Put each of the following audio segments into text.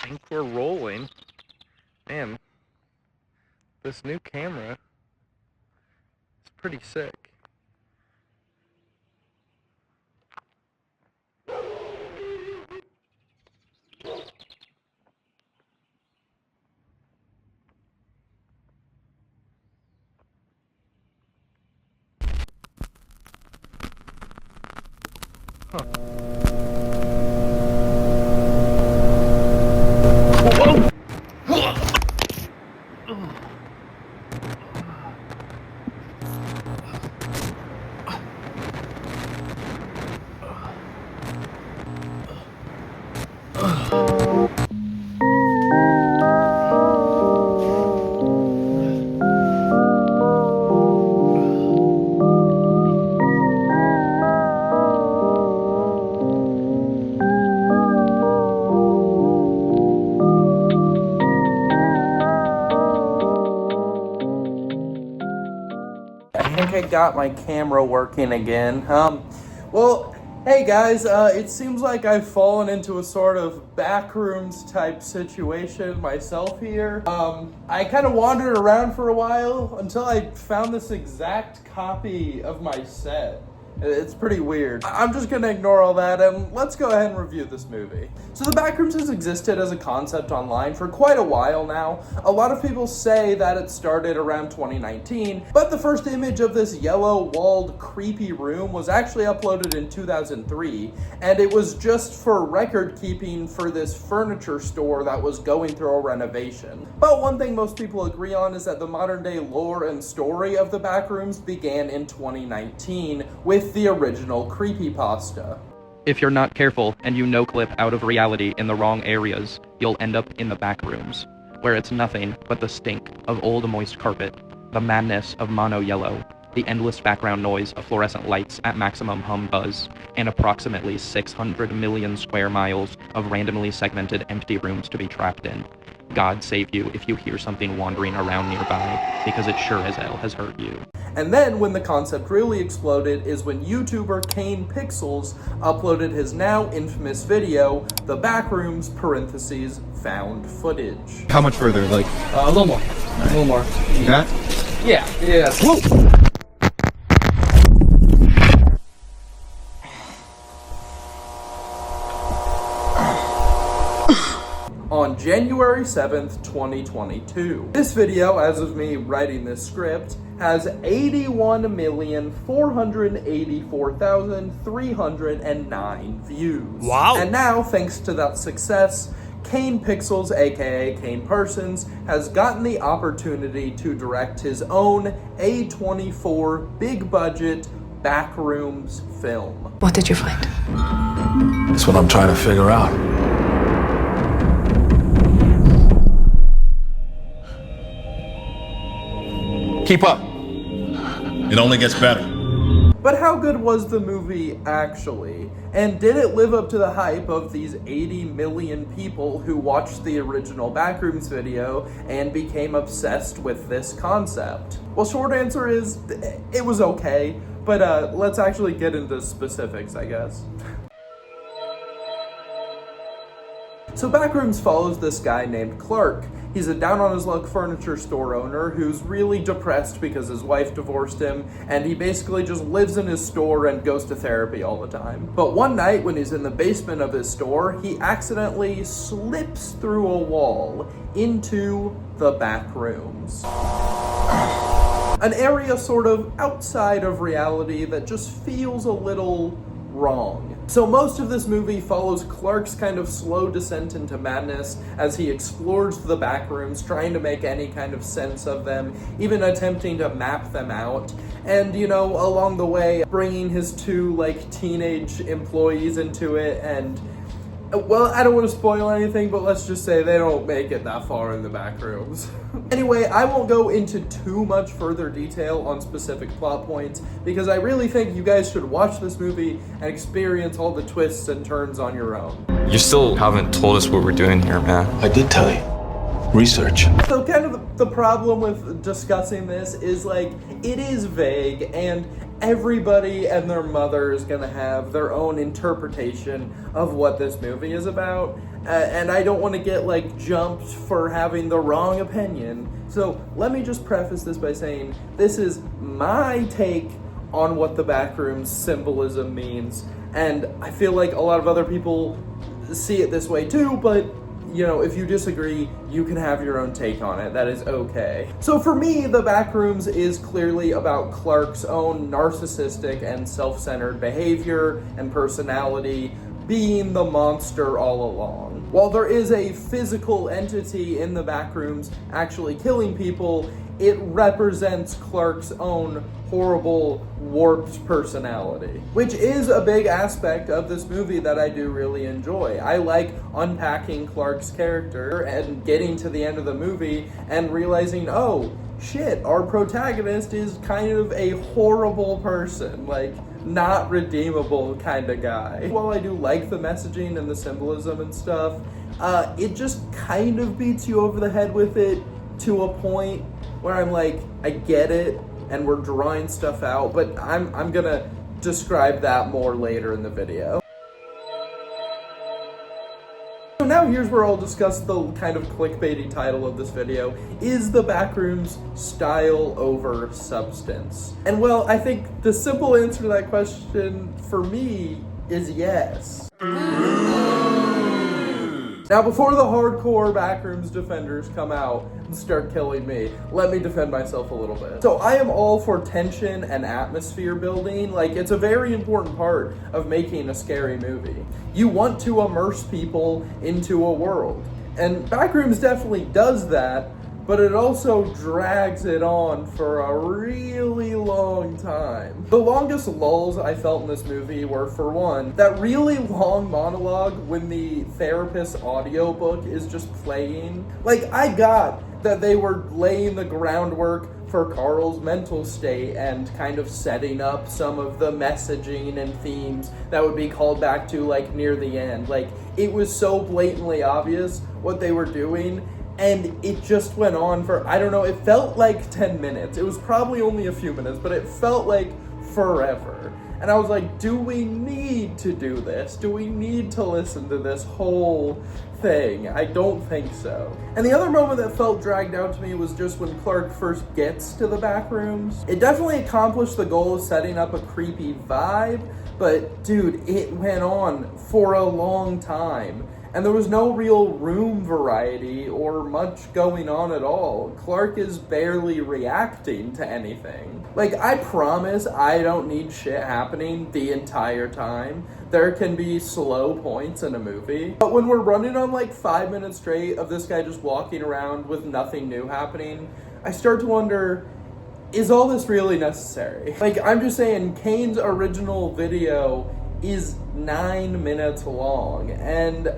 think we're rolling. Man, this new camera is pretty sick. Huh. Whoa! I think I got my camera working again. Well, hey guys, it seems like I've fallen into a sort of Backrooms type situation myself here. I kind of wandered around for a while until I found this exact copy of my set. It's pretty weird. I'm just gonna ignore all that and let's go ahead and review this movie. So the Backrooms has existed as a concept online for quite a while now. A lot of people say that it started around 2019, but the first image of this yellow-walled, creepy room was actually uploaded in 2003, and it was just for record keeping for this furniture store that was going through a renovation. But one thing most people agree on is that the modern-day lore and story of the Backrooms began in 2019 with the original creepypasta. If you're not careful and you no-clip out of reality in the wrong areas, you'll end up in the Backrooms, where it's nothing but the stink of old moist carpet, the madness of mono yellow, the endless background noise of fluorescent lights at maximum hum buzz, and approximately 600 million square miles of randomly segmented empty rooms to be trapped in. God save you if you hear something wandering around nearby, because it sure as hell has hurt you. And then when the concept really exploded is when YouTuber Kane Pixels uploaded his now infamous video, The Backrooms, parentheses, found footage. How much further? Like, a little more. right. A little more. You got? Yeah. Whoa! On January 7th, 2022. This video, as of me writing this script, has 81,484,309 views. Wow. And now, thanks to that success, Kane Pixels, aka Kane Persons, has gotten the opportunity to direct his own A24 big budget Backrooms film. What did you find? That's what I'm trying to figure out. Keep up. It only gets better. But how good was the movie actually? And did it live up to the hype of these 80 million people who watched the original Backrooms video and became obsessed with this concept? Well, short answer is, it was okay, but let's actually get into specifics, I guess. So Backrooms follows this guy named Clark. He's a down-on-his-luck furniture store owner who's really depressed because his wife divorced him, and he basically just lives in his store and goes to therapy all the time. But one night when he's in the basement of his store, he accidentally slips through a wall into the Backrooms. An area sort of outside of reality that just feels a little wrong. So most of this movie follows Clark's kind of slow descent into madness as he explores the Backrooms, trying to make any kind of sense of them, even attempting to map them out. And, you know, along the way, bringing his two, teenage employees into it, and, well, I don't want to spoil anything, but let's just say they don't make it that far in the Backrooms. Anyway, I won't go into too much further detail on specific plot points, because I really think you guys should watch this movie and experience all the twists and turns on your own. You still haven't told us what we're doing here, man. I did tell you. Research. So kind of the problem with discussing this is, it is vague, and everybody and their mother is gonna have their own interpretation of what this movie is about. and I don't want to get like jumped for having the wrong opinion. So let me just preface this by saying this is my take on what the Backrooms symbolism means, and I feel like a lot of other people see it this way too, but you know, if you disagree, you can have your own take on it. That is okay. So for me, the Backrooms is clearly about Clark's own narcissistic and self-centered behavior and personality being the monster all along. While there is a physical entity in the Backrooms actually killing people, it represents Clark's own horrible, warped personality, which is a big aspect of this movie that I do really enjoy. I like unpacking Clark's character and getting to the end of the movie and realizing, oh, shit, our protagonist is kind of a horrible person, like, not redeemable kind of guy. While I do like the messaging and the symbolism and stuff, it just kind of beats you over the head with it to a point where I'm like, I get it, and we're drawing stuff out, but I'm gonna describe that more later in the video. So now here's where I'll discuss the kind of clickbaity title of this video. Is the Backrooms style over substance? And well, I think the simple answer to that question for me is yes. Now, before the hardcore Backrooms defenders come out and start killing me, let me defend myself a little bit. So I am all for tension and atmosphere building. Like, it's a very important part of making a scary movie. You want to immerse people into a world. And Backrooms definitely does that, but it also drags it on for a really long time. The longest lulls I felt in this movie were, for one, that really long monologue when the therapist's audiobook is just playing. Like, I got that they were laying the groundwork for Carl's mental state and kind of setting up some of the messaging and themes that would be called back to, like, near the end. Like, it was so blatantly obvious what they were doing, and it just went on for, I don't know, it felt like 10 minutes. It was probably only a few minutes, but it felt like forever. And I was like, do we need to do this? Do we need to listen to this whole thing? I don't think so. And the other moment that felt dragged out to me was just when Clark first gets to the Backrooms. It definitely accomplished the goal of setting up a creepy vibe, but dude, it went on for a long time. And there was no real room variety or much going on at all. Clark is barely reacting to anything. Like, I promise I don't need shit happening the entire time. There can be slow points in a movie. But when we're running on like 5 minutes straight of this guy just walking around with nothing new happening, I start to wonder, is all this really necessary? Like, I'm just saying, Kane's original video is 9 minutes long, and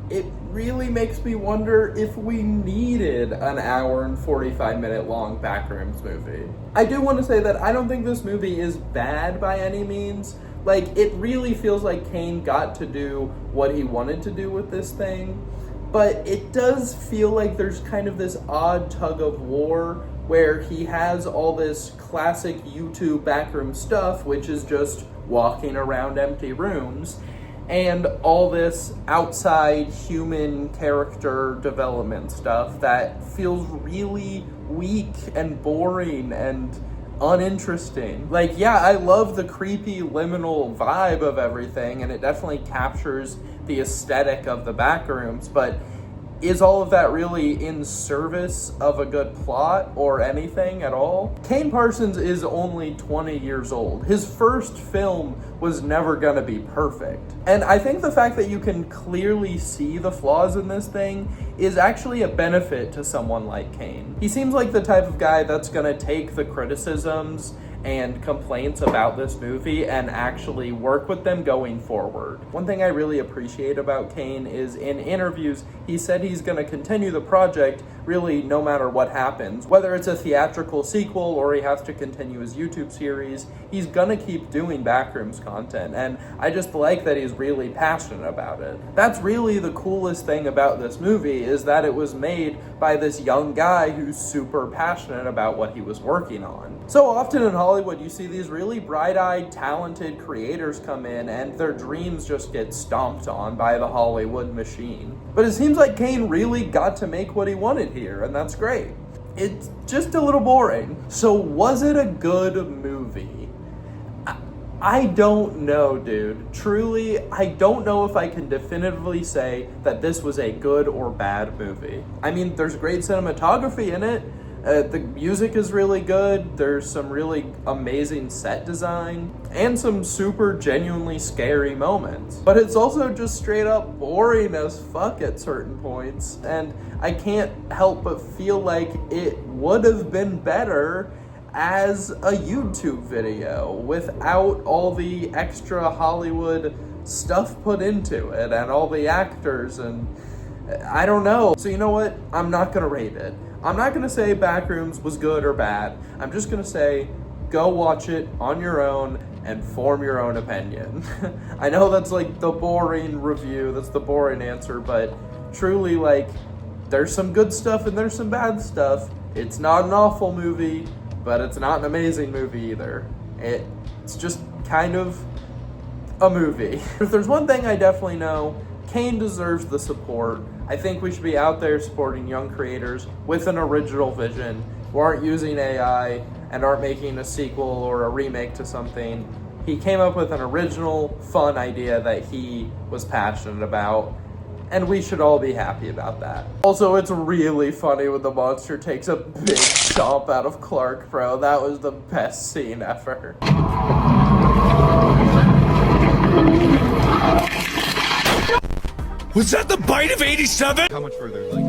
it really makes me wonder if we needed an hour and 45-minute long Backrooms movie. I do want to say that I don't think this movie is bad by any means. Like, it really feels like Kane got to do what he wanted to do with this thing, but it does feel like there's kind of this odd tug of war where he has all this classic YouTube backroom stuff, which is just walking around empty rooms, and all this outside human character development stuff that feels really weak and boring and uninteresting. Like, yeah, I love the creepy liminal vibe of everything, and it definitely captures the aesthetic of the Backrooms, but is all of that really in service of a good plot or anything at all? Kane Parsons is only 20 years old. His first film was never gonna be perfect. And I think the fact that you can clearly see the flaws in this thing is actually a benefit to someone like Kane. He seems like the type of guy that's gonna take the criticisms and complaints about this movie and actually work with them going forward. One thing I really appreciate about Kane is in interviews, he said he's going to continue the project really no matter what happens. Whether it's a theatrical sequel or he has to continue his YouTube series, he's going to keep doing Backrooms content, and I just like that he's really passionate about it. That's really the coolest thing about this movie, is that it was made by this young guy who's super passionate about what he was working on. So often in Hollywood, Hollywood, you see these really bright-eyed, talented creators come in, and their dreams just get stomped on by the Hollywood machine. But it seems like Kane really got to make what he wanted here, and that's great. It's just a little boring. So was it a good movie? I don't know, dude. Truly, I don't know if I can definitively say that this was a good or bad movie. I mean, there's great cinematography in it. The music is really good. There's some really amazing set design and some super genuinely scary moments. But it's also just straight up boring as fuck at certain points. And I can't help but feel like it would have been better as a YouTube video without all the extra Hollywood stuff put into it and all the actors, and I don't know. So you know what? I'm not gonna rate it. I'm not gonna say Backrooms was good or bad. I'm just gonna say go watch it on your own and form your own opinion. I know that's like the boring review, that's the boring answer, but truly, like, there's some good stuff and there's some bad stuff. It's not an awful movie, but it's not an amazing movie either. It's just kind of a movie. If there's one thing I definitely know, Kane deserves the support. I think we should be out there supporting young creators with an original vision who aren't using AI and aren't making a sequel or a remake to something. He came up with an original, fun idea that he was passionate about, and we should all be happy about that. Also, it's really funny when the monster takes a big chomp out of Clark, bro. That was the best scene ever. Was that the bite of 87? How much further? Like,